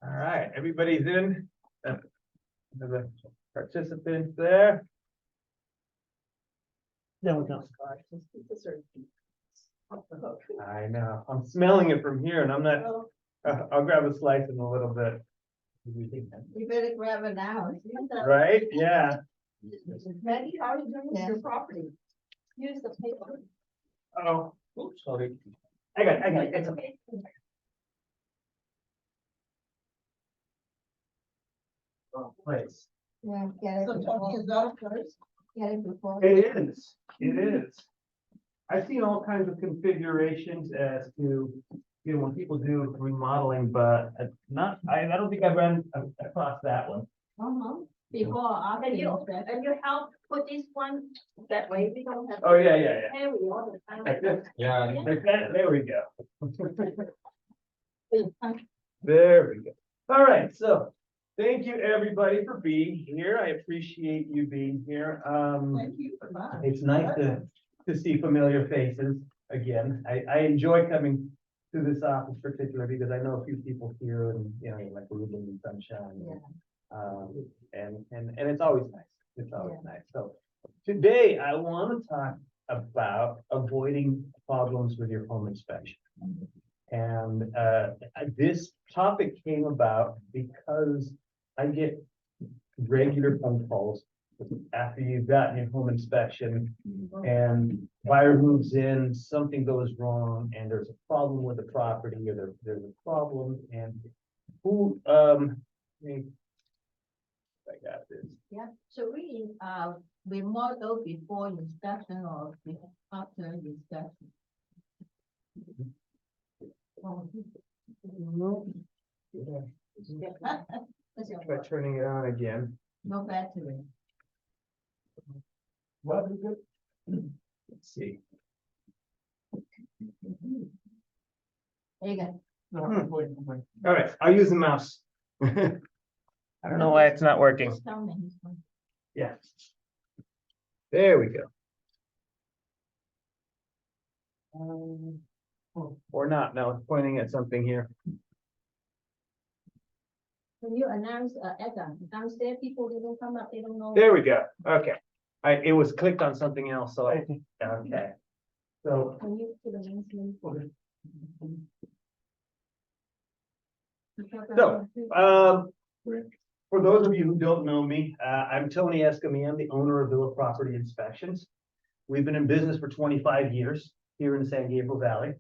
All right, everybody's in. The participants there. There we go. I know. I'm smelling it from here, and I'm not. I'll grab a slice in a little bit. You better grab it now. Right? Yeah. Maggie, how are you doing with your property? Use the paper. Oh, oops, sorry. I got it. It's okay. Wrong place. Yeah, get it. So Tony, is that first? Get it before. It is. It is. I've seen all kinds of configurations as to, you know, when people do remodeling, but not, I don't think I've run across that one. Before, after. And you help put this one that way, we don't have. Oh, yeah. Carry all the time. Like this? Yeah. Like that? There we go. There we go. All right, so thank you, everybody, for being here. I appreciate you being here. Thank you for that. It's nice to see familiar faces again. I enjoy coming to this office particularly because I know a few people here and, you know, like Ruben and Sunshine. And it's always nice. It's always nice. So today I want to talk about avoiding problems with your home inspection. And this topic came about because I get regular phone calls after you've gotten your home inspection and buyer moves in, something goes wrong, and there's a problem with the property, or there's a problem, and who, I got this. Yeah, so we model before inspection or after inspection. Try turning it on again. No battery. What is it? Let's see. There you go. All right, I'll use the mouse. I don't know why it's not working. Just tell me. Yeah. There we go. Or not, no, it's pointing at something here. When you announce at the downstairs, people, they don't come up, they don't know. There we go, okay. It was clicked on something else, so okay. So, Can you put a link in? for those of you who don't know me, I'm Tony Escamilla. I'm the owner of Villa Property Inspections. We've been in business for 25 years here in the San Gabriel Valley.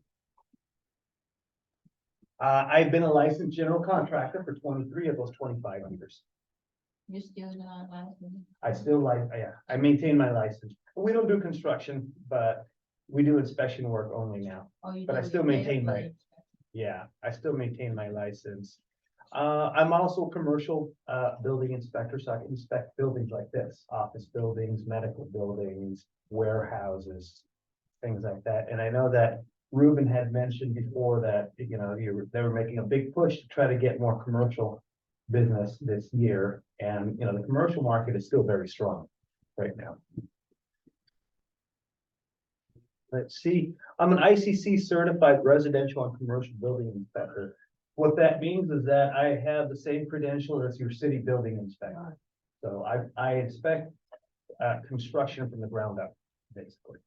I've been a licensed general contractor for 23 of those 25 years. You still not license? I still I maintain my license. We don't do construction, but we do inspection work only now. But I still maintain my, I still maintain my license. I'm also a commercial building inspector, so I can inspect buildings like this, office buildings, medical buildings, warehouses, things like that. And I know that Ruben had mentioned before that, you know, they were making a big push to try to get more commercial business this year. And, you know, the commercial market is still very strong right now. Let's see, I'm an ICC certified residential and commercial building inspector. What that means is that I have the same credential as your city building inspector. So I inspect construction from the ground up, basically.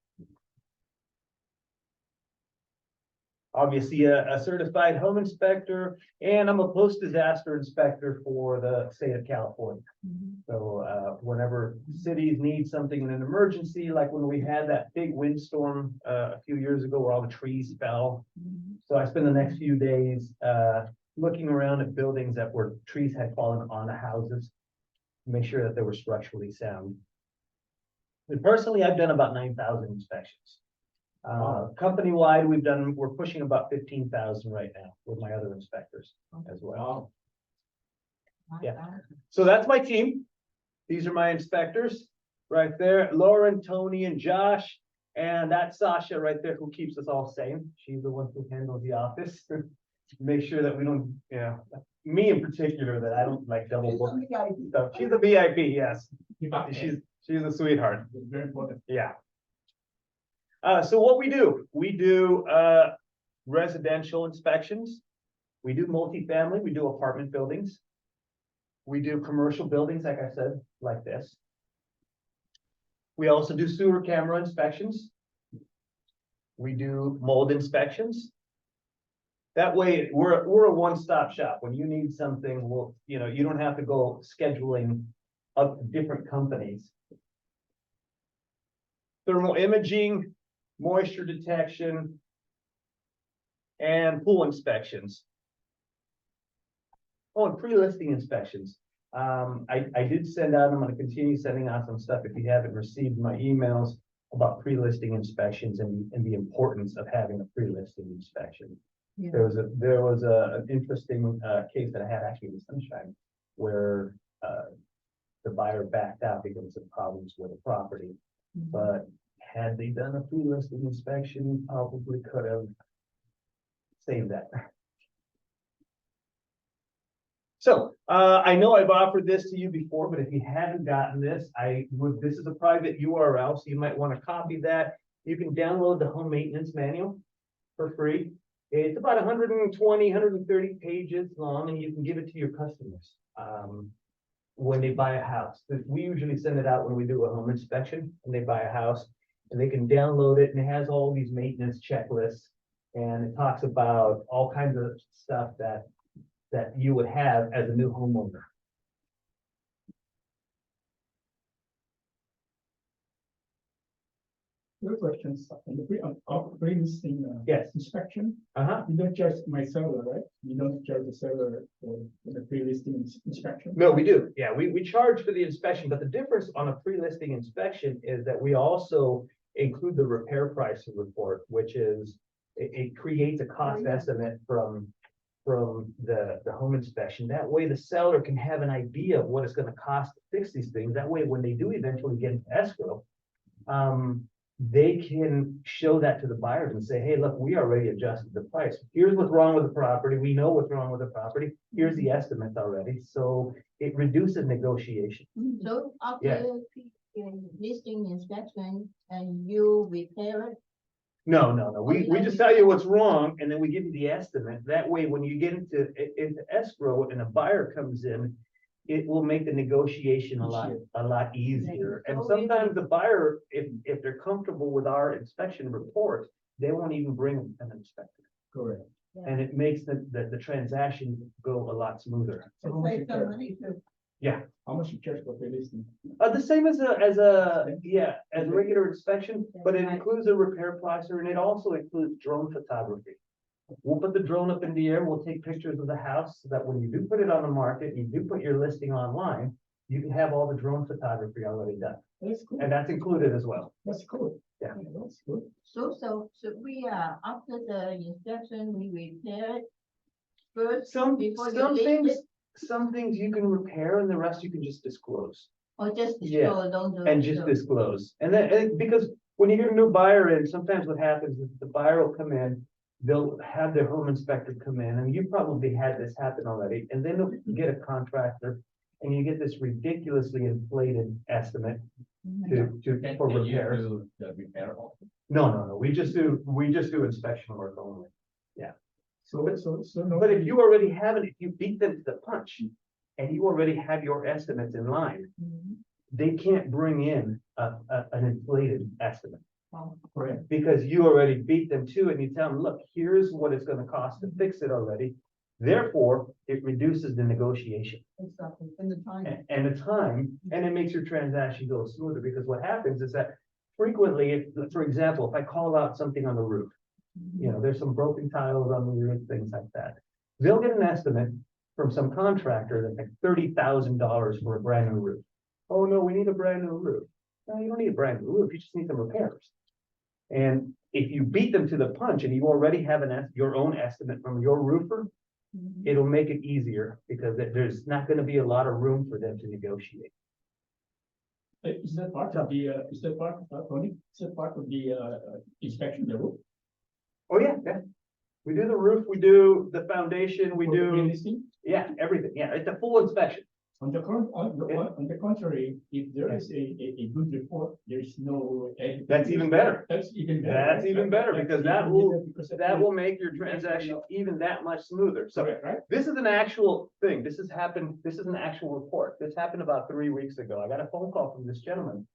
Obviously a certified home inspector, and I'm a post-disaster inspector for the state of California. So whenever cities need something in an emergency, like when we had that big windstorm a few years ago where all the trees fell. So I spend the next few days looking around at buildings that were trees had fallen on the houses, to make sure that they were structurally sound. And personally, I've done about 9,000 inspections. Company-wide, we're pushing about 15,000 right now with my other inspectors as well. Yeah. So that's my team. These are my inspectors right there, Lauren, Tony, and Josh. And that's Sasha right there, who keeps us all sane. She's the one who handles the office. Make sure that we don't, you know, me in particular, that I don't like double book stuff. She's a VIP, yes. She's a sweetheart. Very important. Yeah. So what we do residential inspections. We do multifamily, we do apartment buildings. We do commercial buildings, like I said, like this. We also do sewer camera inspections. We do mold inspections. That way, we're a one-stop shop. When you need something, we'll, you don't have to go scheduling up different companies. Thermal imaging, moisture detection, and pool inspections. Oh, and pre-listing inspections. I did send out, I'm gonna continue sending out some stuff if you haven't received my emails about pre-listing inspections and the importance of having a pre-listing inspection. Yeah. There was an interesting case that I had actually in Sunshine where the buyer backed out because of some problems with the property. But had they done a pre-listing inspection, probably could have saved that. So, I know I've offered this to you before, but if you haven't gotten this, this is a private URL, so you might want to copy that. You can download the home maintenance manual for free. It's about 120, 130 pages long, and you can give it to your customers when they buy a house. We usually send it out when we do a home inspection, and they buy a house, and they can download it, and it has all these maintenance checklists, and it talks about all kinds of stuff that you would have as a new homeowner. Your questions on the pre-listing Yes. inspection. Uh-huh. You don't charge my seller, right? You don't charge the seller for the pre-listing inspection. No, we do. Yeah, we charge for the inspection, but the difference on a pre-listing inspection is that we also include the repair price report, which is, it creates a cost estimate from the home inspection. That way the seller can have an idea of what it's gonna cost to fix these things. That way, when they do eventually get into escrow, they can show that to the buyers and say, hey, look, we already adjusted the price. Here's what's wrong with the property. We know what's wrong with the property. Here's the estimate already. So it reduces negotiation. So Yeah. after listing inspection and you repair it, No. We just tell you what's wrong and then we give you the estimate. That way, when you get into escrow and a buyer comes in, it will make the negotiation a lot easier. And sometimes the buyer, if they're comfortable with our inspection report, they won't even bring an inspector. Correct. And it makes the transaction go a lot smoother. So how much you Save some charge? money too. How much you charge for pre-listing? The same as a regular inspection, but it includes a repair placer and it also includes drone photography. We'll put the drone up in the air, we'll take pictures of the house so that when you do put it on the market, you do put your listing online, you can have all the drone photography already done. That's cool. And that's included as well. That's cool. Yeah. That's good. so we after the inspection, we repair it first Some before you list things, it, some things you can repair and the rest you can just disclose. or just Yeah, show, don't do. And just so- disclose. And then, because when you get a new buyer in, sometimes what happens is the buyer will come in, they'll have their home inspector come in, and you probably had this happen already, and then they'll get a contractor, and you get this ridiculously inflated estimate for repairs. The repair also. No, we just do inspection work only. So no. But if you already have it, if you beat them to the punch, and you already have your estimates in line, they can't bring in an inflated estimate. Correct. Because you already beat them to it and you tell them, look, here's what it's gonna cost to fix it already. Therefore, it reduces the negotiation Exactly, and the time. and the time, and it makes your transaction go smoother, because what happens is that frequently, for example, if I call out something on the roof, there's some broken tiles on the roof, things like that. They'll get an estimate from some contractor that's like $30,000 for a brand new roof. Oh, no, we need a brand new roof. No, you don't need a brand new roof, you just need some repairs. And if you beat them to the punch and you already have your own estimate from your roofer, it'll make it easier because there's not gonna be a lot of room for them to negotiate. Is that part of the, Tony, is that part of the inspection of the roof? Oh, yeah. We do the roof, we do the foundation, we For the do, pre-listing? everything. Yeah, it's a full inspection. On the contrary, if there is a good report, there is no. That's even better. That's even better. That's right? even better, That's because even better that will make your transaction even that much smoother. So Correct, right? this is an actual thing. This is an actual report. This happened about 3 weeks ago. I got a phone call from this gentleman.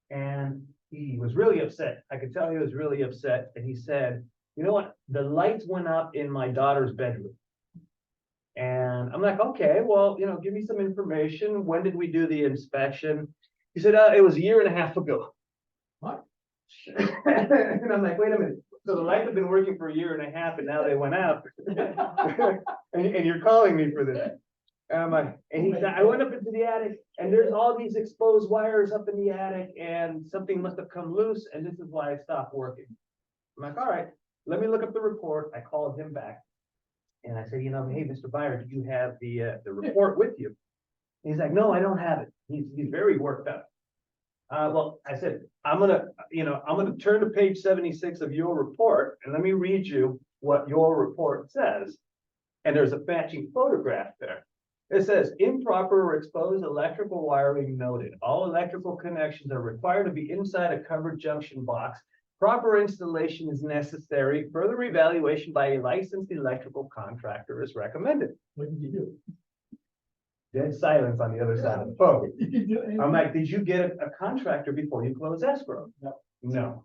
And he was really upset. I could tell he was really upset. And he said, you know what? The lights went up in my daughter's bedroom. And I'm like, okay, well, give me some information. When did we do the inspection? He said, it was a year and a half ago. What? And I'm like, wait a minute. So the lights have been working for a year and a half and now they went out. and you're calling me for this. And I'm like, and he said, I went up into the attic and there's all these exposed wires up in the attic and something must have come loose and this is why I stopped working. I'm like, all right, let me look up the report. I called him back. And I said, hey, Mr. Byer, do you have the report with you? And he's like, no, I don't have it. He's very worked up. Well, I said, I'm gonna turn to page 76 of your report and let me read you what your report says. And there's a matching photograph there. It says improper or exposed electrical wiring noted. All electrical connections are required to be inside a covered junction box. Proper installation is necessary. Further evaluation by a licensed electrical contractor is recommended. What did you do? Dead silence on the other side of the phone. Did you do anything? I'm like, did you get a contractor before you close escrow? No. No.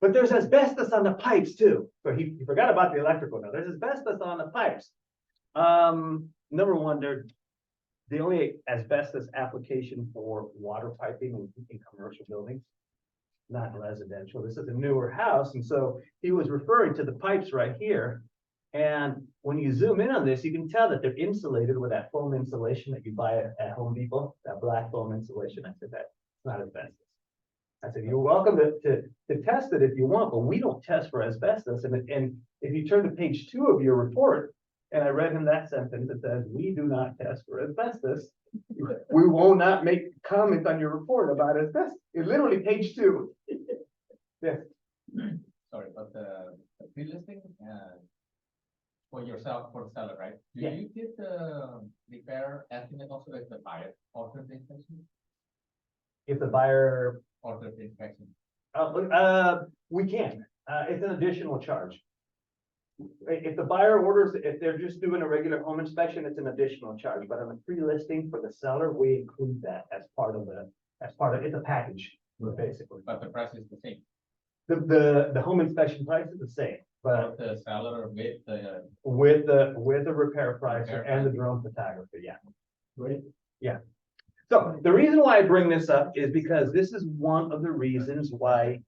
But there's asbestos on the pipes too. So he forgot about the electrical now. There's asbestos on the pipes. Number one, they're the only asbestos application for water piping in commercial buildings, not residential. This is a newer house. And so he was referring to the pipes right here. And when you zoom in on this, you can tell that they're insulated with that foam insulation that you buy at Home Depot, that black foam insulation. I said, that's not asbestos. I said, you're welcome to test it if you want, but we don't test for asbestos. And if you turn to page 2 of your report, and I read him that sentence, it says, we do not test for asbestos. We will not make comment on your report about asbestos. It's literally page 2. Yes. Sorry, but the pre-listing, for yourself, for the seller, right? Do Yeah. you get the repair estimate also if the buyer orders the inspection? If the buyer, Orders the inspection? we can. It's an additional charge. If the buyer orders, if they're just doing a regular home inspection, it's an additional charge. But on the pre-listing for the seller, we include that as part of it's a package, basically. But the price is the same. The home inspection price is the same, but But the seller with the repair price Repair and the drone photography, yeah. Great. So the reason why I bring this up is because this is one of the reasons why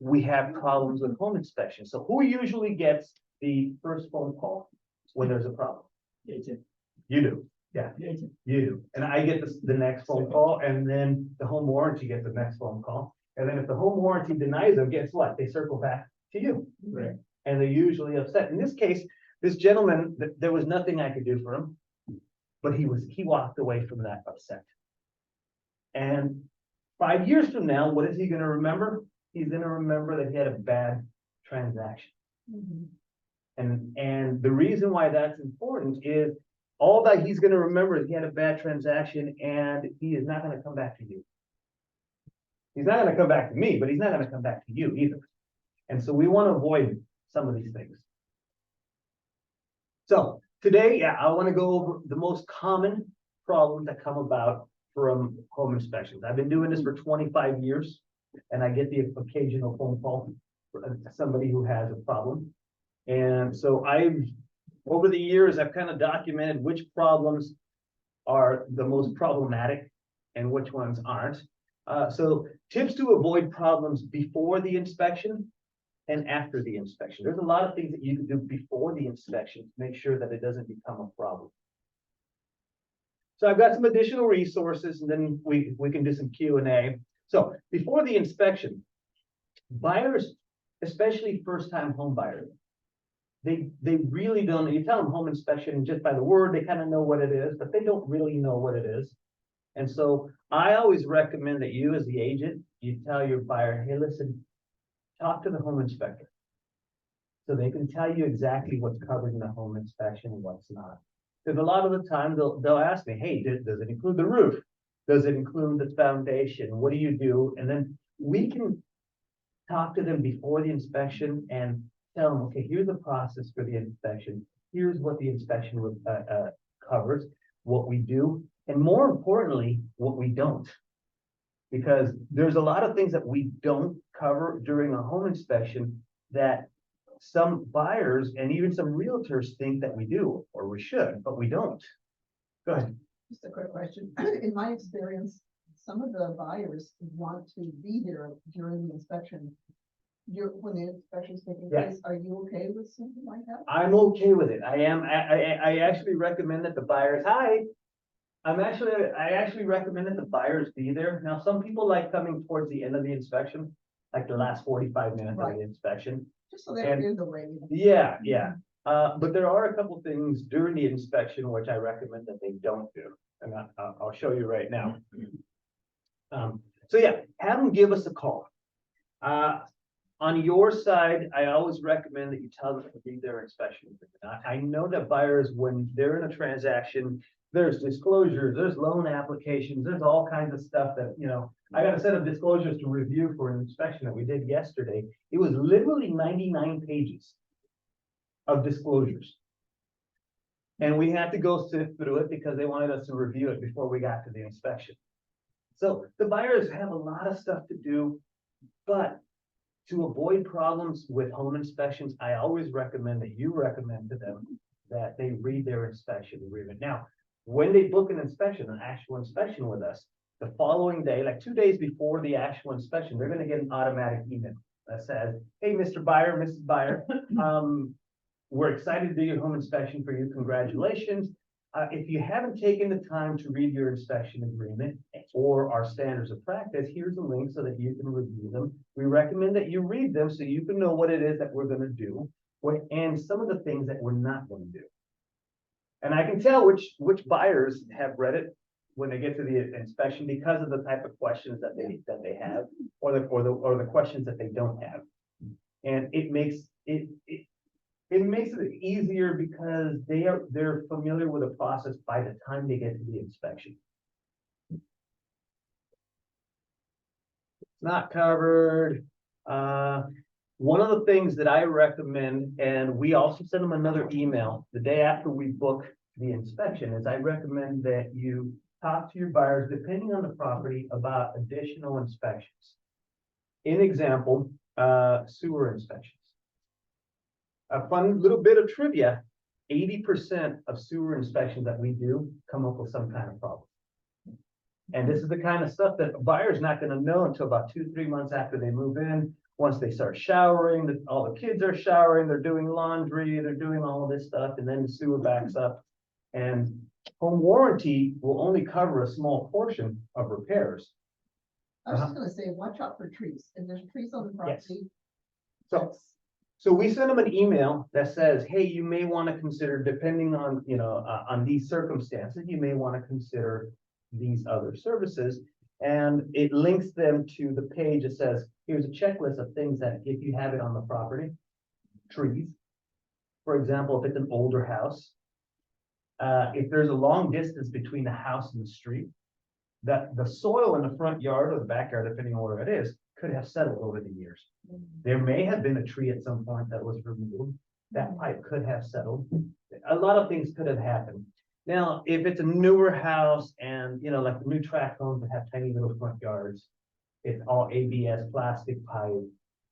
we have problems with home inspection. So who usually gets the first phone call when there's a problem? Agent. You do, yeah, Agent. you do. And I get the next phone call, and then the home warranty gets the next phone call. And then if the home warranty denies them, guess what? They circle back to you. Right. And they're usually upset. In this case, this gentleman, there was nothing I could do for him, but he walked away from that upset. And 5 years from now, what is he gonna remember? He's gonna remember that he had a bad transaction. And the reason why that's important is all that he's gonna remember is he had a bad transaction and he is not gonna come back to you. He's not gonna come back to me, but he's not gonna come back to you either. And so we want to avoid some of these things. So today, I want to go over the most common problems that come about from home inspections. I've been doing this for 25 years, and I get the occasional phone call from somebody who has a problem. And so over the years, I've kind of documented which problems are the most problematic and which ones aren't. So tips to avoid problems before the inspection and after the inspection. There's a lot of things that you can do before the inspection to make sure that it doesn't become a problem. So I've got some additional resources, and then we can do some Q&A. So before the inspection, buyers, especially first-time home buyers, they really don't, you tell them home inspection just by the word, they kind of know what it is, but they don't really know what it is. And so I always recommend that you as the agent, you tell your buyer, hey, listen, talk to the home inspector. So they can tell you exactly what's covered in the home inspection and what's not. Because a lot of the time they'll ask me, hey, does it include the roof? Does it include the foundation? What do you do? And then we can talk to them before the inspection and tell them, okay, here's the process for the inspection. Here's what the inspection covers, what we do, and more importantly, what we don't. Because there's a lot of things that we don't cover during a home inspection that some buyers and even some realtors think that we do, or we should, but we don't. Go ahead. Just a quick question. In my experience, some of the buyers want to be there during the inspection. When the inspection is taking Yeah. place, are you okay with something like that? I'm okay with it. I am. I actually recommend that the buyers, I actually recommend that the buyers be there. Now, some people like coming towards the end of the inspection, like the last 45 minutes of Right. the inspection. Just so they're And- in the way. Yeah, yeah. But there are a couple things during the inspection which I recommend that they don't do. And I'll show you right now. So yeah, have them give us a call. On your side, I always recommend that you tell them to read their inspection. I know that buyers, when they're in a transaction, there's disclosures, there's loan applications, there's all kinds of stuff that, I got a set of disclosures to review for an inspection that we did yesterday. It was literally 99 pages of disclosures. And we had to go sift through it because they wanted us to review it before we got to the inspection. So the buyers have a lot of stuff to do, but to avoid problems with home inspections, I always recommend that you recommend to them that they read their inspection agreement. Now, when they book an inspection, an actual inspection with us, the following day, like 2 days before the actual inspection, they're gonna get an automatic email that says, hey, Mr. Buyer, Mrs. Buyer, we're excited to do your home inspection for you. Congratulations. If you haven't taken the time to read your inspection agreement or our standards of practice, here's a link so that you can review them. We recommend that you read them so you can know what it is that we're going to do and some of the things that we're not going to do. And I can tell which buyers have read it when they get to the inspection because of the type of questions that they have or the questions that they don't have. And it makes it easier because they're familiar with the process by the time they get to the inspection. It's not covered. One of the things that I recommend, and we also send them another email the day after we book the inspection, is I recommend that you talk to your buyers, depending on the property, about additional inspections. In example, sewer inspections. A fun little bit of trivia, 80% of sewer inspections that we do come up with some kind of problem. And this is the kind of stuff that a buyer's not gonna know until about 2-3 months after they move in. Once they start showering, all the kids are showering, they're doing laundry, they're doing all of this stuff, and then the sewer backs up. And home warranty will only cover a small portion of repairs. I was just gonna say, watch out for trees. If there's trees on the property. So we send them an email that says, hey, you may want to consider, depending on, on these circumstances, you may want to consider these other services. And it links them to the page that says, here's a checklist of things that if you have it on the property, trees. For example, if it's an older house, if there's a long distance between the house and the street, that the soil in the front yard or the backyard, depending on where it is, could have settled over the years. There may have been a tree at some point that was removed. That pipe could have settled. A lot of things could have happened. Now, if it's a newer house and, like the new tract homes that have tiny little front yards, it's all ABS plastic pipe,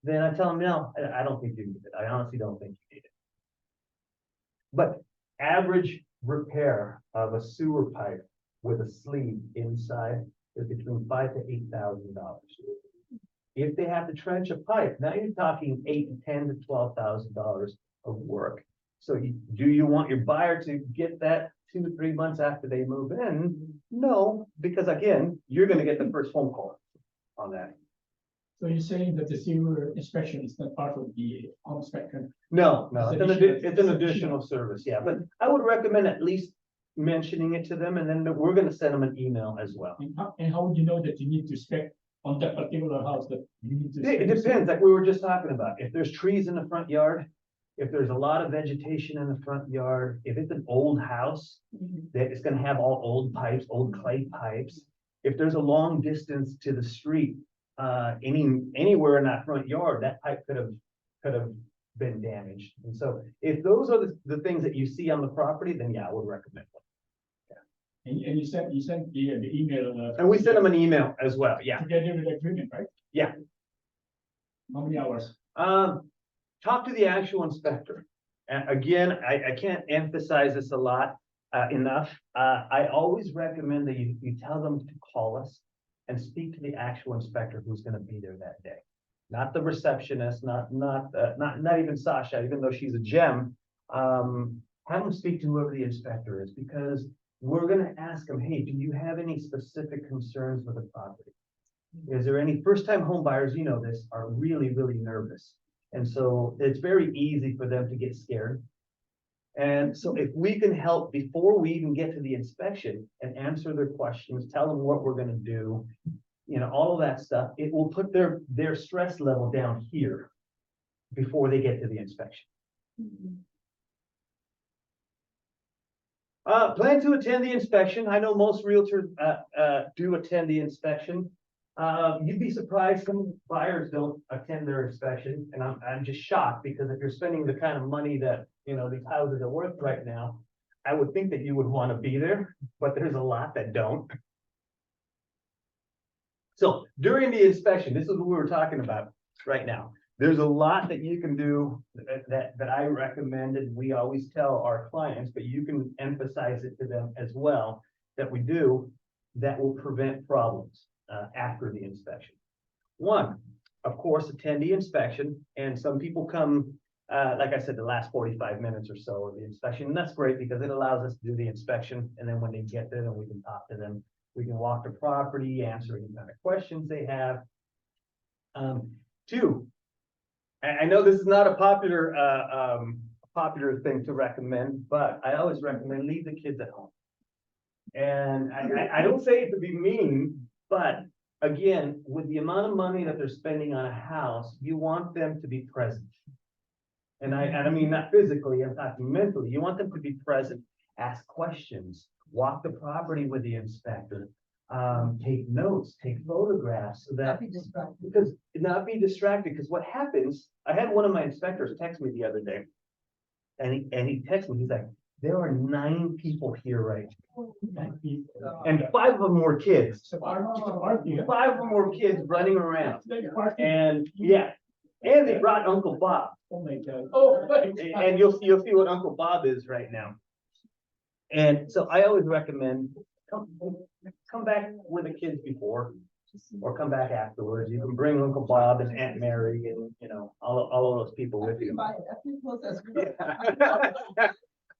then I tell them, no, I don't think you need it. I honestly don't think you need it. But average repair of a sewer pipe with a sleeve inside is between $5,000 to $8,000. If they have to trench a pipe, now you're talking $8,000 to $10,000 to $12,000 of work. So do you want your buyer to get that 2 to 3 months after they move in? No, because again, you're going to get the first phone call on that. So you're saying that the sewer inspection is not part of the home inspection? No, it's an It's additional service, yeah. But I would recommend at least mentioning it to them, and then we're going to send them an email as well. And how would you know that you need to spec on that particular house that you need to? It depends, like we were just talking about. If there's trees in the front yard, if there's a lot of vegetation in the front yard, if it's an old house, that it's gonna have all old pipes, old clay pipes. If there's a long distance to the street, anywhere in that front yard, that pipe could have been damaged. And so if those are the things that you see on the property, then yeah, I would recommend one. And you sent the email. And we sent them an email as well, yeah. Together with the agreement, right? Yeah. How many hours? Talk to the actual inspector. Again, I can't emphasize this a lot, enough. I always recommend that you tell them to call us and speak to the actual inspector who's gonna be there that day. Not the receptionist, not even Sasha, even though she's a gem. Have them speak to whoever the inspector is, because we're gonna ask them, hey, do you have any specific concerns with the property? Is there any first-time home buyers, you know this, are really, really nervous. And so it's very easy for them to get scared. And so if we can help before we even get to the inspection and answer their questions, tell them what we're gonna do, you know, all of that stuff, it will put their stress level down here before they get to the inspection. Plan to attend the inspection. I know most realtors do attend the inspection. You'd be surprised some buyers don't attend their inspection, and I'm just shocked, because if you're spending the kind of money that, you know, these houses are worth right now, I would think that you would want to be there, but there's a lot that don't. So during the inspection, this is what we were talking about right now. There's a lot that you can do that I recommend, and we always tell our clients, but you can emphasize it to them as well, that we do that will prevent problems after the inspection. One, of course, attend the inspection, and some people come, like I said, the last 45 minutes or so of the inspection, and that's great because it allows us to do the inspection, and then when they get there, then we can talk to them. We can walk the property, answer any kind of questions they have. Two, I know this is not a popular thing to recommend, but I always recommend leave the kids at home. And I don't say it to be mean, but again, with the amount of money that they're spending on a house, you want them to be present. And I mean, not physically, I'm talking mentally. You want them to be present, ask questions, walk the property with the inspector, take notes, take photographs, so that Not be distracted. because not be distracted. Because what happens? I had one of my inspectors text me the other day, and he texted me. He's like, "There are 9 people here right now, and 5 of them were kids. It's a party, yeah. 5 of them were kids running around, and yeah, and they brought Uncle Bob, Oh my God. Oh, my God. and you'll see what Uncle Bob is right now." And so I always recommend come back with the kids before, or come back afterwards. You can bring Uncle Bob and Aunt Mary and, you know, all of those people with you.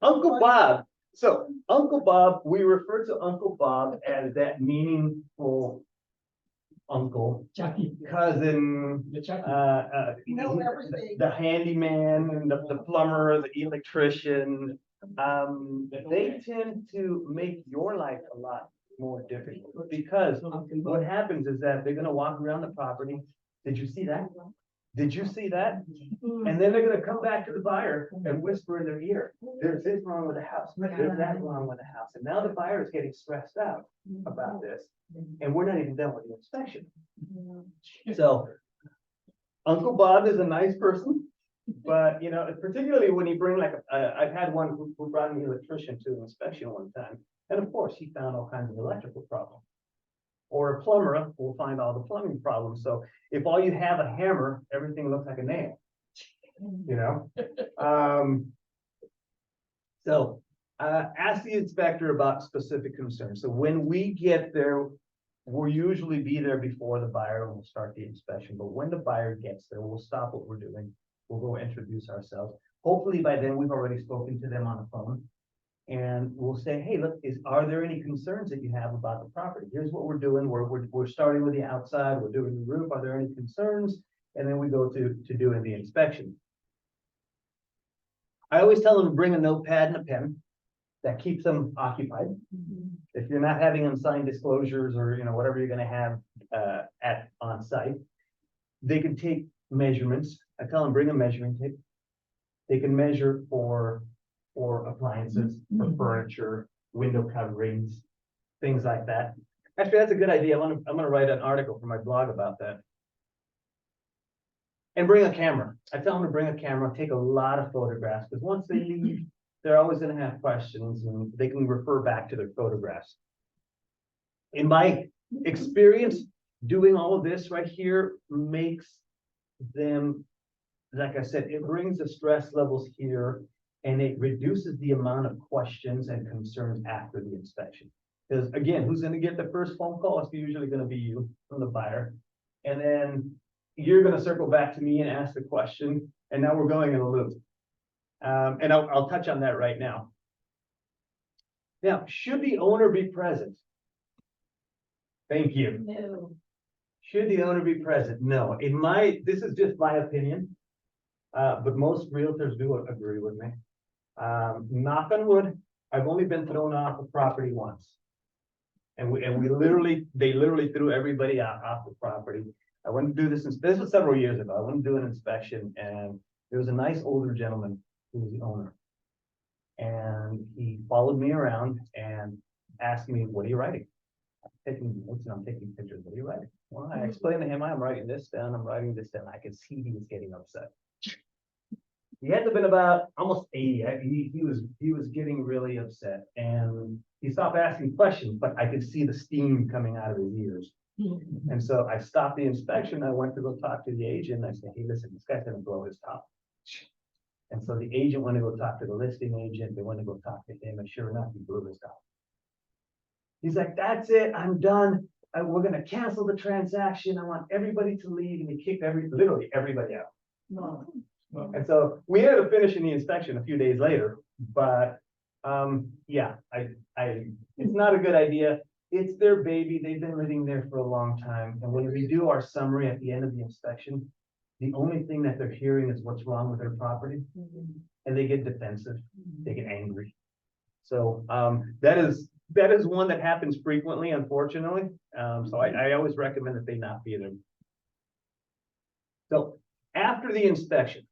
Uncle Bob. So Uncle Bob, we refer to Uncle Bob as that meaningful uncle, Chucky. cousin, The Chucky. Know everything. the handyman, and the plumber, the electrician. They tend to make your life a lot more difficult, because what happens is that they're gonna walk around the property. Did you see that? Did you see that? And then they're gonna come back to the buyer and whisper in their ear, "There's this wrong with the house, there's that wrong with the house." And now the buyer is getting stressed out about this, and we're not even done with the inspection. So Uncle Bob is a nice person, but you know, particularly when you bring I've had one who brought an electrician to an inspection one time, and of course he found all kinds of electrical problems. Or a plumber will find all the plumbing problems. So if all you have a hammer, everything looks like a nail, you know? So ask the inspector about specific concerns. So when we get there, we'll usually be there before the buyer and we'll start the inspection. But when the buyer gets there, we'll stop what we're doing. We'll go introduce ourselves. Hopefully by then we've already spoken to them on the phone. And we'll say, hey, look, are there any concerns that you have about the property? Here's what we're doing. We're starting with the outside. We're doing the roof. Are there any concerns? And then we go to doing the inspection. I always tell them to bring a notepad and a pen. That keeps them occupied. If you're not having them sign disclosures or, you know, whatever you're going to have on site, they can take measurements. I tell them bring a measuring tape. They can measure for appliances, for furniture, window coverings, things like that. Actually, that's a good idea. I'm gonna write an article for my blog about that. And bring a camera. I tell them to bring a camera, take a lot of photographs, because once they leave, they're always gonna have questions and they can refer back to their photographs. In my experience, doing all of this right here makes them, like I said, it brings the stress levels here and it reduces the amount of questions and concerns after the inspection. Because again, who's gonna get the first phone call? It's usually gonna be you from the buyer. And then you're gonna circle back to me and ask the question, and now we're going in a loop. And I'll touch on that right now. Now, should the owner be present? Thank you. No. Should the owner be present? No, this is just my opinion. But most realtors do agree with me. Knock on wood, I've only been thrown off the property once. And they literally threw everybody off the property. I went to do this was several years ago. I went to do an inspection and there was a nice older gentleman who was the owner. And he followed me around and asked me, what are you writing? I'm taking notes and I'm taking pictures. What are you writing? Well, I explained to him, I'm writing this down. I'm writing this down. I could see he was getting upset. He had to have been about almost 80. He was getting really upset and he stopped asking questions, but I could see the steam coming out of his ears. And so I stopped the inspection. I went to go talk to the agent. I said, hey, listen, this guy's gonna blow his top. And so the agent went to go talk to the listing agent. They went to go talk to him, and sure enough, he blew his top. He's like, that's it, I'm done. We're gonna cancel the transaction. I want everybody to leave. And he kicked literally everybody out. No. And so we ended up finishing the inspection a few days later, but yeah, it's not a good idea. It's their baby. They've been living there for a long time. And when we do our summary at the end of the inspection, the only thing that they're hearing is what's wrong with their property. And they get defensive, they get angry. So that is one that happens frequently, unfortunately. So I always recommend that they not be there. So after the inspection,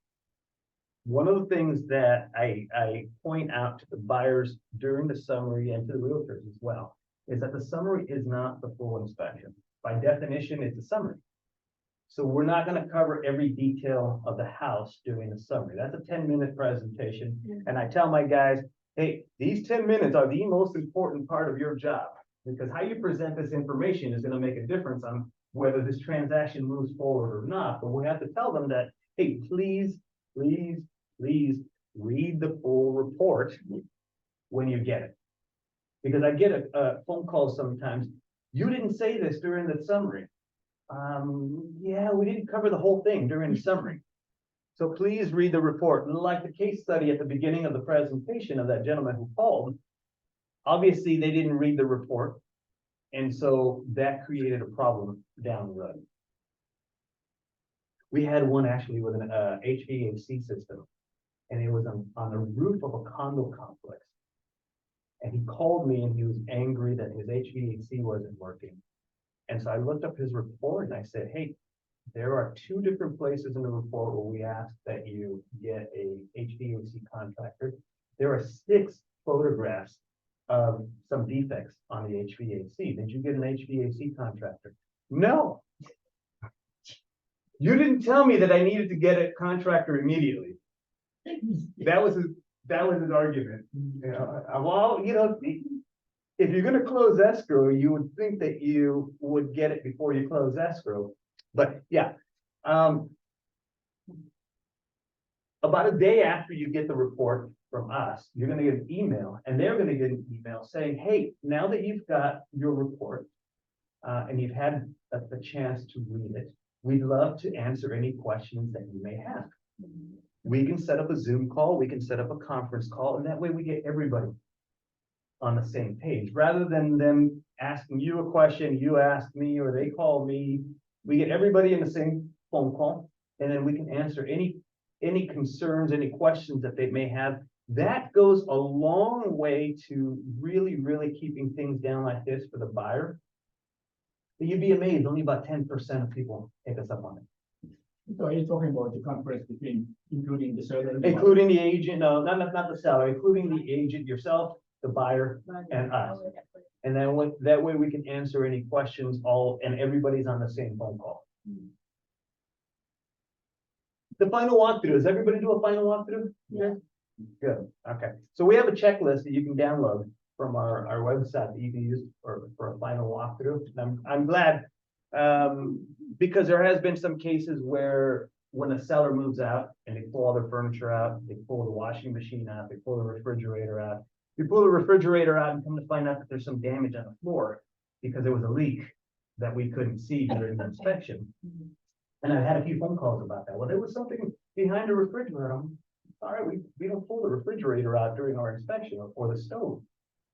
one of the things that I point out to the buyers during the summary and to the realtors as well is that the summary is not the full inspection. By definition, it's a summary. So we're not going to cover every detail of the house during the summary. That's a 10-minute presentation. And I tell my guys, hey, these 10 minutes are the most important part of your job, because how you present this information is going to make a difference on whether this transaction moves forward or not. But we have to tell them that, hey, please read the full report when you get it. Because I get a phone call sometimes, you didn't say this during the summary. Yeah, we didn't cover the whole thing during the summary. So please read the report. And like the case study at the beginning of the presentation of that gentleman who called, obviously they didn't read the report. And so that created a problem down the road. We had one actually with an HVAC system, and it was on the roof of a condo complex. And he called me and he was angry that his HVAC wasn't working. And so I looked up his report and I said, hey, there are 2 different places in the report where we ask that you get a HVAC contractor. There are 6 photographs of some defects on the HVAC. Did you get an HVAC contractor? No. You didn't tell me that I needed to get a contractor immediately. That was his argument. You know, well, you know, if you're going to close escrow, you would think that you would get it before you close escrow. But yeah, about a day after you get the report from us, you're going to get an email, and they're going to get an email saying, hey, now that you've got your report and you've had a chance to read it, we'd love to answer any questions that you may have. We can set up a Zoom call, we can set up a conference call, and that way we get everybody on the same page. Rather than them asking you a question, you ask me, or they call me, we get everybody in the same phone call, and then we can answer any concerns, any questions that they may have. That goes a long way to really, really keeping things down like this for the buyer. But you'd be amazed, only about 10% of people take us up on it. So are you talking about the conference between, including the seller and the buyer? Including the agent, no, not the seller, including the agent yourself, the buyer, and us. And then that way we can answer any questions and everybody's on the same phone call. The final walkthrough, does everybody do a final walkthrough? Yeah. Good, okay. So we have a checklist that you can download from our website that you can use for a final walkthrough. And I'm glad, because there has been some cases where when a seller moves out and they pull all their furniture out, they pull the washing machine out, they pull the refrigerator out. You pull the refrigerator out and come to find out that there's some damage on the floor because there was a leak that we couldn't see during the inspection. And I had a few phone calls about that. Well, there was something behind the refrigerator. I'm sorry, we don't pull the refrigerator out during our inspection or the stove.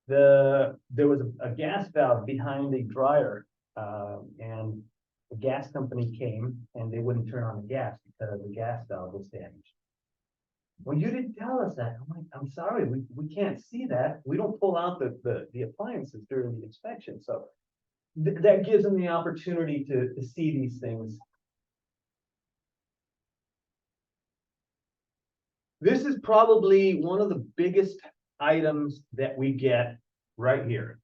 There was a gas valve behind the dryer, and the gas company came and they wouldn't turn on the gas because the gas valve was damaged. Well, you didn't tell us that. I'm like, I'm sorry, we can't see that. We don't pull out the appliances during the inspection. So that gives them the opportunity to see these things. This is probably one of the biggest items that we get right here.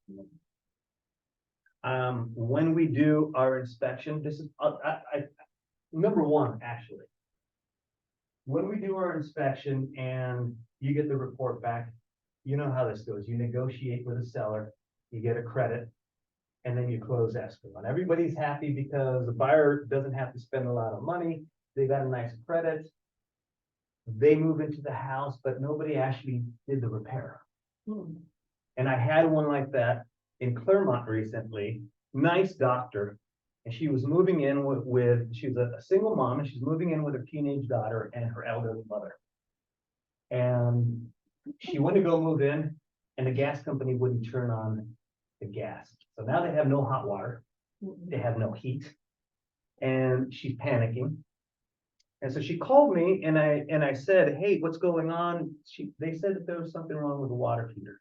When we do our inspection, this is number one, actually. When we do our inspection and you get the report back, you know how this goes. You negotiate with a seller, you get a credit, and then you close escrow. And everybody's happy because the buyer doesn't have to spend a lot of money. They got a nice credit. They move into the house, but nobody actually did the repair. And I had one like that in Claremont recently. Nice doctor. And she was moving in she was a single mom, and she's moving in with her teenage daughter and her elderly mother. And she went to go move in, and the gas company wouldn't turn on the gas. So now they have no hot water. They have no heat. And she's panicking. And so she called me and I said, hey, what's going on? They said that there was something wrong with the water heater.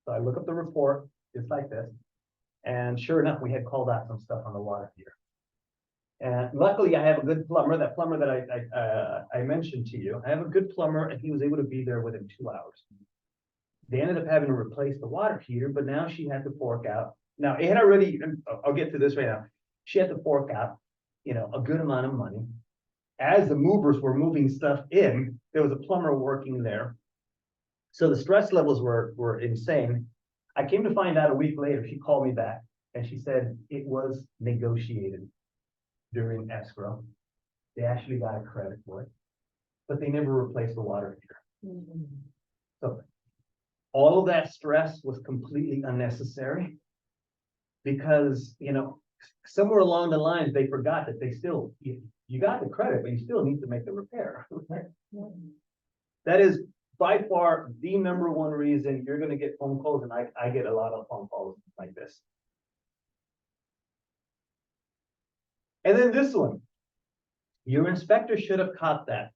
So I look up the report, just like this. And sure enough, we had called out some stuff on the water heater. And luckily I have a good plumber, that plumber that I mentioned to you. I have a good plumber and he was able to be there within 2 hours. They ended up having to replace the water heater, but now she had to fork out. Now it had already, I'll get to this right now. She had to fork out, a good amount of money. As the movers were moving stuff in, there was a plumber working there. So the stress levels were insane. I came to find out a week later, she called me back and she said it was negotiated during escrow. They actually got a credit for it, but they never replaced the water heater. So all of that stress was completely unnecessary because, somewhere along the lines, they forgot that they still, you got the credit, but you still need to make the repair. That is by far the number one reason you're going to get phone calls, and I get a lot of phone calls like this. And then this one, your inspector should have caught that.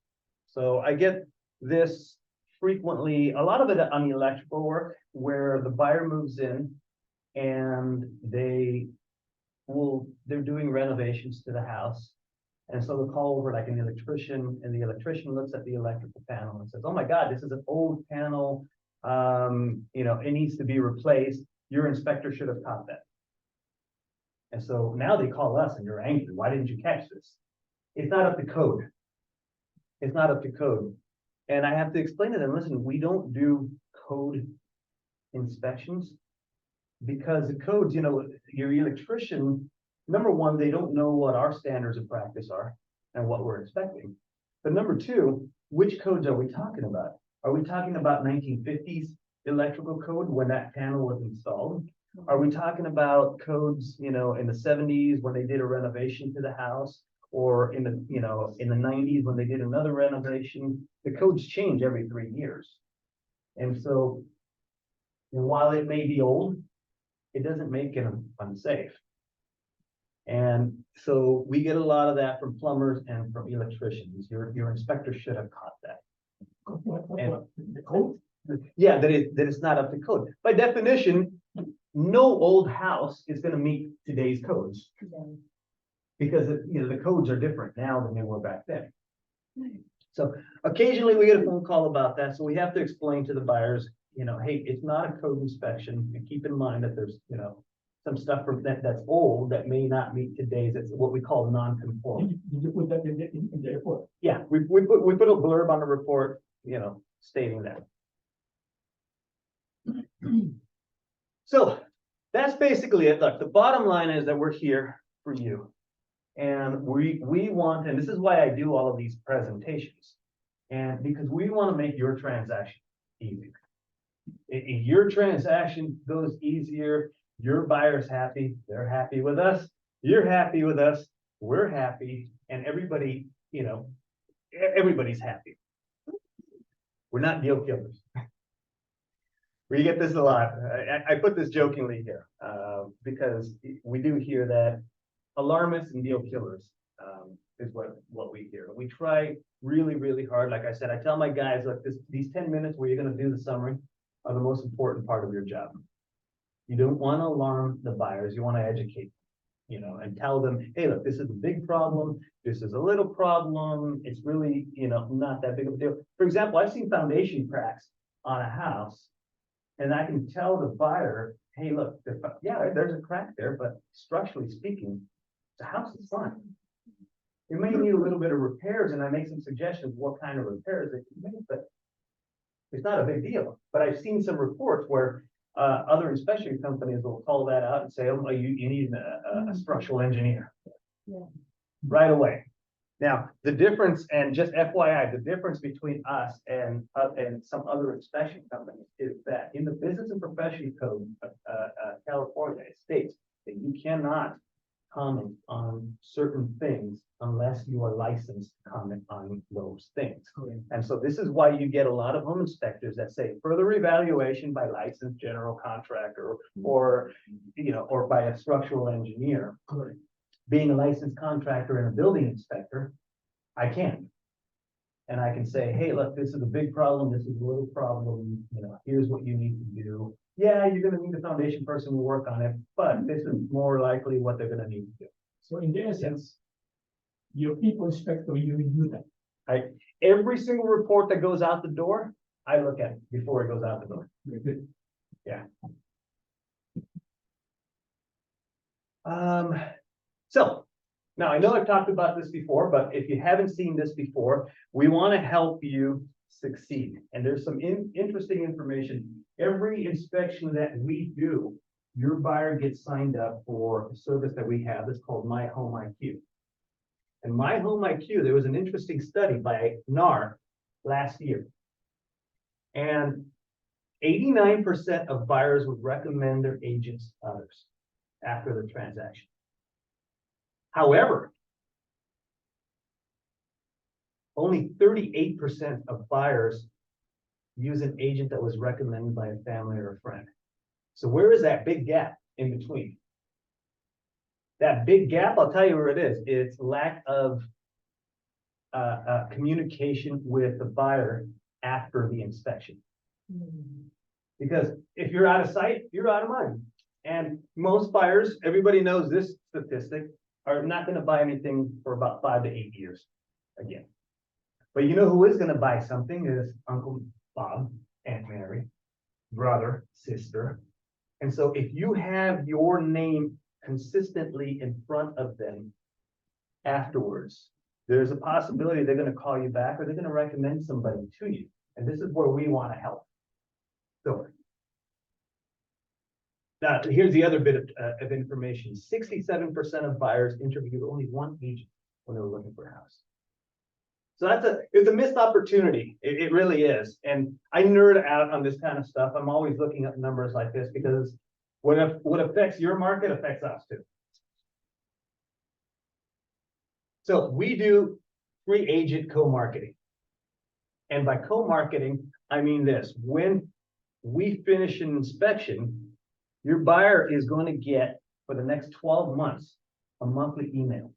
So I get this frequently, a lot of it on the electrical work, where the buyer moves in and they're doing renovations to the house. And so they'll call over like an electrician, and the electrician looks at the electrical panel and says, oh my God, this is an old panel. It needs to be replaced. Your inspector should have caught that. And so now they call us and they're angry. Why didn't you catch this? It's not up to code. It's not up to code. And I have to explain to them, listen, we don't do code inspections because the codes, your electrician, number one, they don't know what our standards of practice are and what we're expecting. But number two, which codes are we talking about? Are we talking about 1950s electrical code when that panel was installed? Are we talking about codes, in the 70s when they did a renovation to the house, or in the 90s when they did another renovation? The codes change every 3 years. And so while it may be old, it doesn't make it unsafe. And so we get a lot of that from plumbers and from electricians. Your inspector should have caught that. And The code? yeah, that it's not up to code. By definition, no old house is going to meet today's codes. Because, the codes are different now than they were back then. So occasionally we get a phone call about that, so we have to explain to the buyers, hey, it's not a code inspection, and keep in mind that there's, some stuff from that's old that may not meet today's, it's what we call non-conforming. Did you put that in the report? Yeah, we put a blurb on the report, stating that. So that's basically it. Look, the bottom line is that we're here for you. And we want, and this is why I do all of these presentations. And because we want to make your transaction easier. If your transaction goes easier, your buyer's happy, they're happy with us, you're happy with us, we're happy, and everybody, everybody's happy. We're not deal killers. We get this a lot. I put this jokingly here, because we do hear that alarmists and deal killers is what we hear. We try really, really hard. Like I said, I tell my guys, look, these 10 minutes where you're going to do the summary are the most important part of your job. You don't want to alarm the buyers. You want to educate, and tell them, hey, look, this is a big problem. This is a little problem. It's really, not that big of a deal. For example, I've seen foundation cracks on a house, and I can tell the buyer, hey, look, there's a crack there, but structurally speaking, the house is fine. It may need a little bit of repairs, and I make some suggestions of what kind of repairs they can make, but it's not a big deal. But I've seen some reports where other inspection companies will call that out and say, oh, you need a structural engineer. Yeah. Right away. Now, the difference, and just FYI, the difference between us and some other inspection companies is that in the Business and Profession Code, California, it states that you cannot comment on certain things unless you are licensed to comment on those things. And so this is why you get a lot of home inspectors that say further evaluation by licensed general contractor or by a structural engineer. Being a licensed contractor and a building inspector, I can. And I can say, hey, look, this is a big problem. This is a little problem. Here's what you need to do. Yeah, you're going to need a foundation person to work on it, but this is more likely what they're going to need to do. So in the essence, your people inspector, you do that. Every single report that goes out the door, I look at it before it goes out the door. Very good. Yeah. So now I know I've talked about this before, but if you haven't seen this before, we want to help you succeed. And there's some interesting information. Every inspection that we do, your buyer gets signed up for a service that we have that's called My Home IQ. And My Home IQ, there was an interesting study by NAR last year. And 89% of buyers would recommend their agents to others after the transaction. However, only 38% of buyers use an agent that was recommended by a family or a friend. So where is that big gap in between? That big gap, I'll tell you where it is. It's lack of communication with the buyer after the inspection. Because if you're out of sight, you're out of mind. And most buyers, everybody knows this statistic, are not going to buy anything for about 5 to 8 years again. But you know who is going to buy something is Uncle Bob, Aunt Mary, brother, sister. And so if you have your name consistently in front of them afterwards, there's a possibility they're going to call you back or they're going to recommend somebody to you. And this is where we want to help. So now here's the other bit of information. 67% of buyers interviewed only one agent when they were looking for a house. So it's a missed opportunity. It really is. And I nerd out on this kind of stuff. I'm always looking at numbers like this because what affects your market affects us too. So we do free agent co-marketing. And by co-marketing, I mean this. When we finish an inspection, your buyer is going to get, for the next 12 months, a monthly email.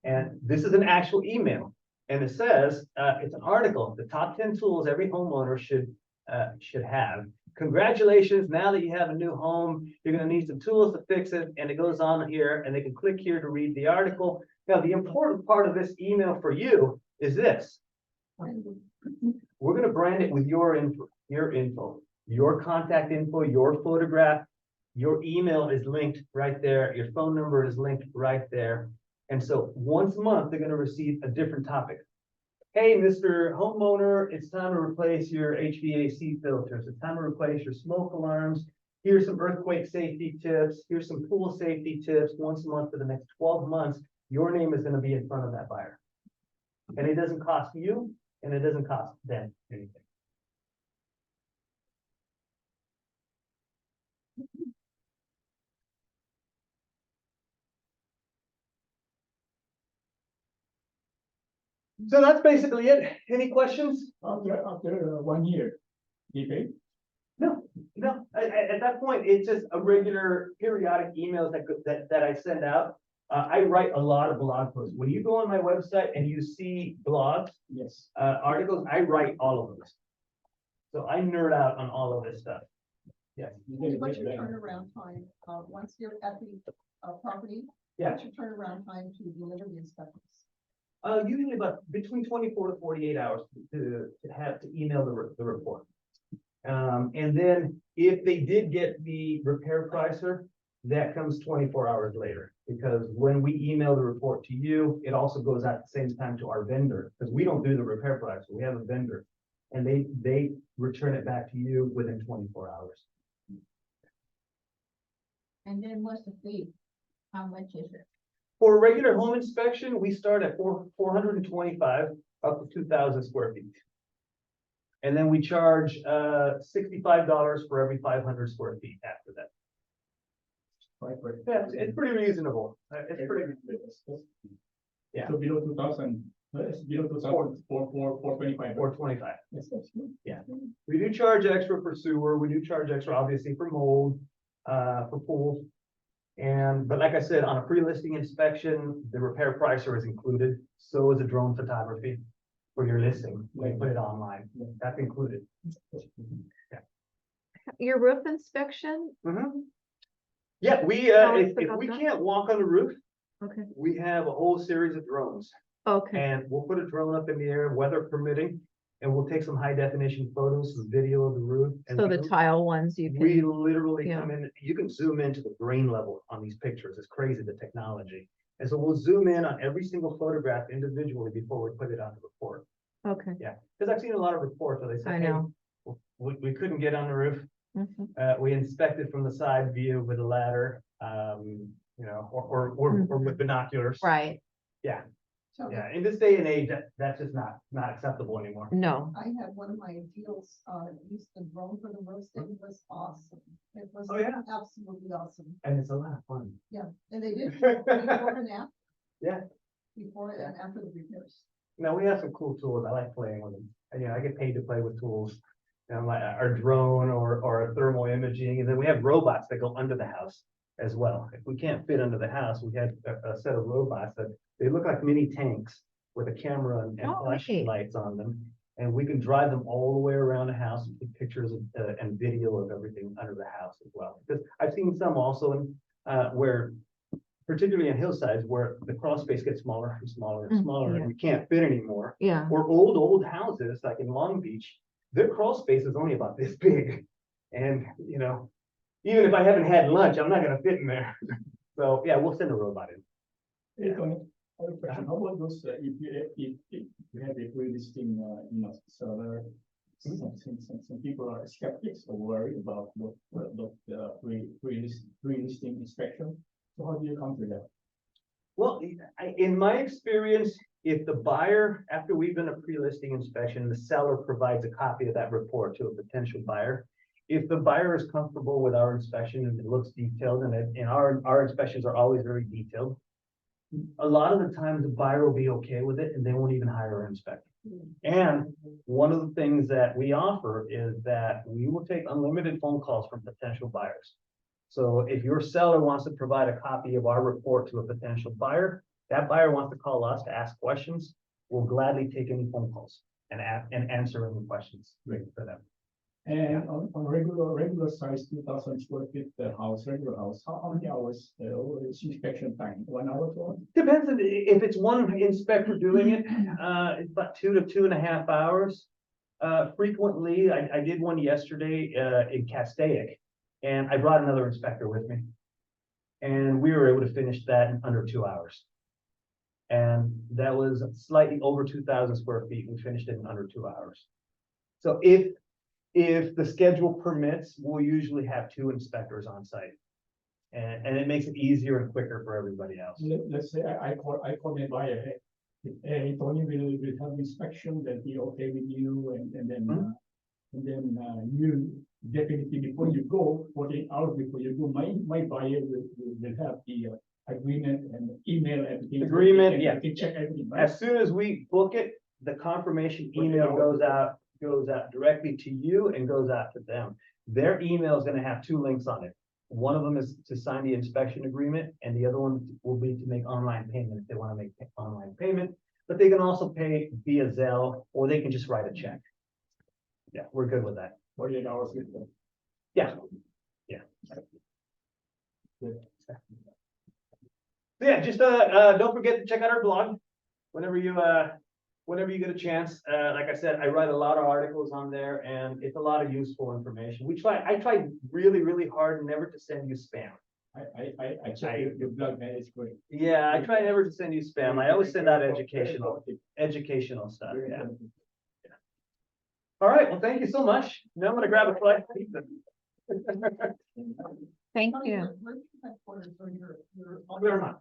And this is an actual email. And it says, it's an article, the top 10 tools every homeowner should have. congratulations, now that you have a new home, you're gonna need some tools to fix it, and it goes on here, and they can click here to read the article. Now, the important part of this email for you is this. We're gonna brand it with your info, your contact info, your photograph, your email is linked right there, your phone number is linked right there. And so once a month, they're gonna receive a different topic. Hey, Mr. Homeowner, it's time to replace your HVAC filters. It's time to replace your smoke alarms. Here's some earthquake safety tips. Here's some pool safety tips. Once a month for the next 12 months, your name is gonna be in front of that buyer. And it doesn't cost you, and it doesn't cost them anything. So that's basically it. Any questions? After 1 year, they pay? No, at that point, it's just a regular periodic emails that I send out. I write a lot of blog posts. When you go on my website and you see blogs, Yes. articles, I write all of those. So I nerd out on all of this stuff. Yes. What's your turnaround time, once you're at the, property? Yeah. What's your turnaround time to deliver the inspections? Usually about between 24 to 48 hours to email the report. And then if they did get the repair pricer, that comes 24 hours later. Because when we email the report to you, it also goes out at the same time to our vendor, because we don't do the repair pricer, we have a vendor. And they return it back to you within 24 hours. And then what's the fee? How much is it? For a regular home inspection, we start at 425 up to 2,000 square feet. And then we charge $65 for every 500 square feet after that. Yeah, it's pretty reasonable. It's pretty. Yeah. So below 2,000, it's below 2,000 for 25. 425. Yes, that's good. Yeah. We do charge extra for sewer. We do charge extra, obviously, for mold, for pools. But like I said, on a pre-listing inspection, the repair pricer is included. So is a drone photography for your listing. We put it online. That's included. Your roof inspection? Mhm. Yeah, Tell us if about we that. can't walk on the roof, Okay, we have a whole series of drones. okay, And we'll put a drone up in the air, weather permitting, and we'll take some high definition photos, some video of the roof. And so we the do- tile ones you We can, literally yeah. come in, you can zoom into the grain level on these pictures. It's crazy, the technology. And so we'll zoom in on every single photograph individually before we put it on the report. okay, Yeah, because I've seen a lot of reports where they say, I hey, know. we couldn't get on the roof. Mhm. We inspected from the side view with a ladder, or with binoculars. Right, Yeah, So yeah. In this day and age, that's just not acceptable anymore. no, I had one of my deals, used the drone for the roast. It was awesome. It was Oh, yeah? absolutely awesome. And it's a lot of fun. Yeah, and they did before and after. Yeah. Before and after the repairs. Now, we have some cool tools. I like playing with them. I get paid to play with tools. Like our drone or our thermal imaging, and then we have robots that go under the house as well. If we can't fit under the house, we had a set of robots that they look like mini tanks with a camera and Oh, flashlights neat. on them. And we can drive them all the way around the house and take pictures and video of everything under the house as well. Because I've seen some also in where, particularly in hillsides, where the crawl space gets smaller and smaller and smaller, yeah. and we can't fit anymore. yeah, Or old houses, like in Long Beach, their crawl space is only about this big. And, even if I haven't had lunch, I'm not gonna fit in there. So, yeah, we'll send a robot in. Hey, Tony, I have a question. How about those, if you have a pre-listing, seller, some people are skeptics or worried about the pre-listing inspection. So how do you counter that? Well, in my experience, if the buyer, after we've done a pre-listing inspection, the seller provides a copy of that report to a potential buyer. If the buyer is comfortable with our inspection and it looks detailed, and our inspections are always very detailed, a lot of the times the buyer will be okay with it and they won't even hire an inspector. And one of the things that we offer is that we will take unlimited phone calls from potential buyers. So if your seller wants to provide a copy of our report to a potential buyer, that buyer wants to call us to ask questions, we'll gladly take any phone calls and answer any questions for them. And on regular size, 2,000 square feet house, regular house, how many hours, is inspection time, 1 hour or? Depends on if it's one inspector doing it, it's about 2 to 2.5 hours. Frequently, I did one yesterday, in Castaic, and I brought another inspector with me. And we were able to finish that in under 2 hours. And that was slightly over 2,000 square feet. We finished it in under 2 hours. So if the schedule permits, we'll usually have 2 inspectors on site. And it makes it easier and quicker for everybody else. Let's say I call my buyer, hey, Tony will have inspection, that be okay with you, and then, Mhm. You definitely, before you go, 48 hours before you go, my buyer will have the agreement and email everything. Agreement, and yeah. they check everything, right? As soon as we book it, the confirmation email goes out directly to you and goes out to them. Their email is gonna have 2 links on it. One of them is to sign the inspection agreement, and the other one will be to make online payment if they wanna make online payment. But they can also pay via Zelle, or they can just write a check. Yeah, we're good with that. 48 hours before. Yeah. Good. So yeah, just, don't forget to check out our blog whenever you get a chance. Like I said, I write a lot of articles on there, and it's a lot of useful information. I try really, really hard never to send you spam. I check your blog, man, it's great. Yeah, I try never to send you spam. I always send out educational stuff, Very yeah. informative. All right, well, thank you so much. Now I'm gonna grab a slice of pizza. Thank Tony, you. where's your headquarters or your? Claremont.